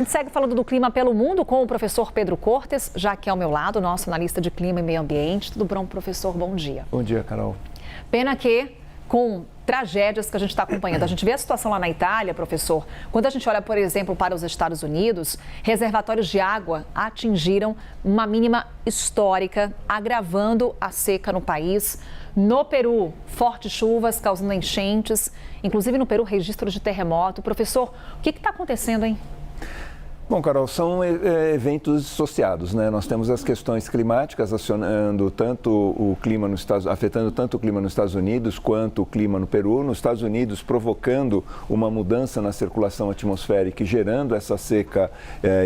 A gente segue falando do clima pelo mundo com o professor Pedro Cortes, já aqui ao meu lado, nosso analista de clima e meio ambiente. Tudo bom, professor? Bom dia. Bom dia, Carol. Pena que, com tragédias que a gente está acompanhando, a gente vê a situação lá na Itália, professor. Quando a gente olha, por exemplo, para os Estados Unidos, reservatórios de água atingiram uma mínima histórica, agravando a seca no país. No Peru, fortes chuvas causando enchentes, inclusive no Peru, registro de terremoto. Professor, o que está acontecendo, hein? Bom, Carol, são eventos associados, né? Nós temos as questões climáticas acionando tanto o clima afetando tanto o clima nos Estados Unidos quanto o clima no Peru. Nos Estados Unidos, provocando uma mudança na circulação atmosférica e gerando essa seca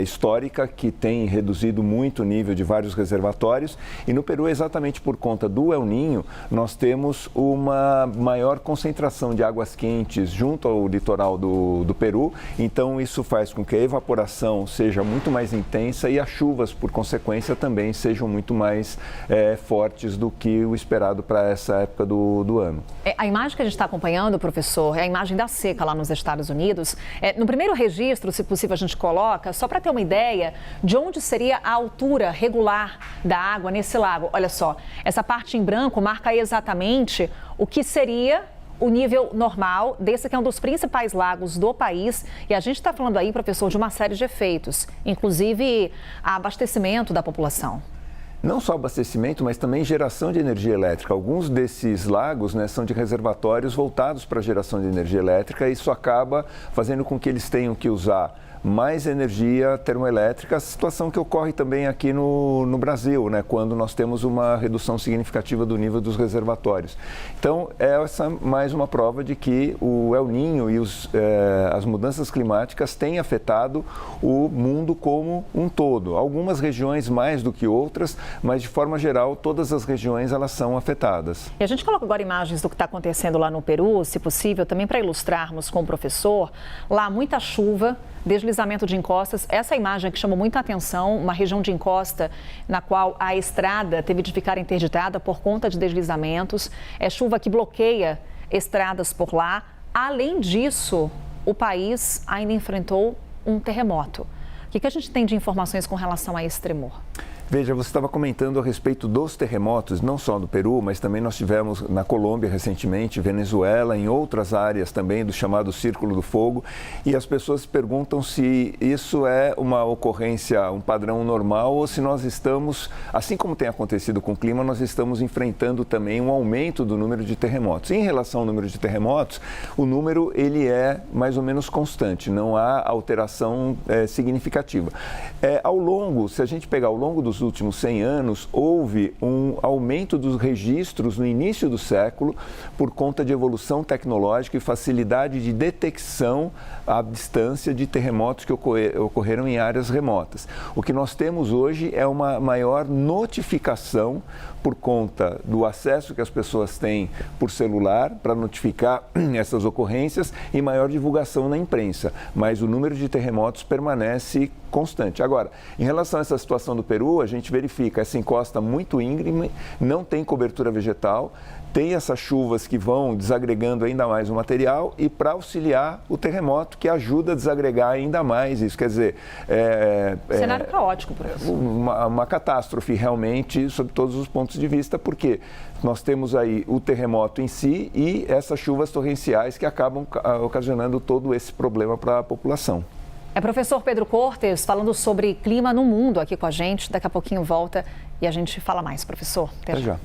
histórica que tem reduzido muito o nível de vários reservatórios. E no Peru, exatamente por conta do El Niño, nós temos uma maior concentração de águas quentes junto ao litoral do Peru. Então, isso faz com que a evaporação seja muito mais intensa e as chuvas, por consequência, também sejam muito mais fortes do que o esperado para essa época do ano. A imagem que a gente está acompanhando, professor, é a imagem da seca lá nos Estados Unidos. No primeiro registro, se possível, a gente coloca, só para ter uma ideia de onde seria a altura regular da água nesse lago. Olha só, essa parte em branco marca exatamente o que seria o nível normal desse que é um dos principais lagos do país. E a gente está falando aí, professor, de uma série de efeitos, inclusive abastecimento da população. Não só abastecimento, mas também geração de energia elétrica. Alguns desses lagos, né, são de reservatórios voltados para a geração de energia elétrica e isso acaba fazendo com que eles tenham que usar mais energia termoelétrica, situação que ocorre também aqui no Brasil, né, quando nós temos uma redução significativa do nível dos reservatórios. Então, essa mais uma prova de que o El Niño e as mudanças climáticas têm afetado o mundo como um todo. Algumas regiões mais do que outras, mas de forma geral, todas as regiões elas são afetadas. E a gente coloca agora imagens do que está acontecendo lá no Peru, se possível, também para ilustrarmos com o professor. Lá, muita chuva, deslizamento de encostas. Essa imagem que chamou muita atenção, uma região de encosta na qual a estrada teve de ficar interditada por conta de deslizamentos. É chuva que bloqueia estradas por lá. Além disso, o país ainda enfrentou um terremoto. O que a gente tem de informações com relação a esse tremor? Veja, você estava comentando a respeito dos terremotos, não só no Peru, mas também nós tivemos na Colômbia recentemente, Venezuela, em outras áreas também do chamado Círculo do Fogo. E as pessoas se perguntam se isso é uma ocorrência, um padrão normal ou se nós estamos, assim como tem acontecido com o clima, nós estamos enfrentando também um aumento do número de terremotos. Em relação ao número de terremotos, o número ele é mais ou menos constante, não há alteração significativa. Se a gente pegar ao longo dos últimos 100 anos, houve um aumento dos registros no início do século por conta de evolução tecnológica e facilidade de detecção à distância de terremotos que ocorreram em áreas remotas. O que nós temos hoje é uma maior notificação por conta do acesso que as pessoas têm por celular para notificar essas ocorrências e maior divulgação na imprensa, mas o número de terremotos permanece constante. Agora, em relação a essa situação do Peru, a gente verifica essa encosta muito íngreme, não tem cobertura vegetal, tem essas chuvas que vão desagregando ainda mais o material e para auxiliar o terremoto que ajuda a desagregar ainda mais isso. Quer dizer, cenário caótico, professor. Uma catástrofe realmente sob todos os pontos de vista, porque nós temos aí o terremoto em si e essas chuvas torrenciais que acabam ocasionando todo esse problema para a população. Professor Pedro Cortes falando sobre clima no mundo aqui com a gente. Daqui a pouquinho volta e a gente fala mais, professor. Até já.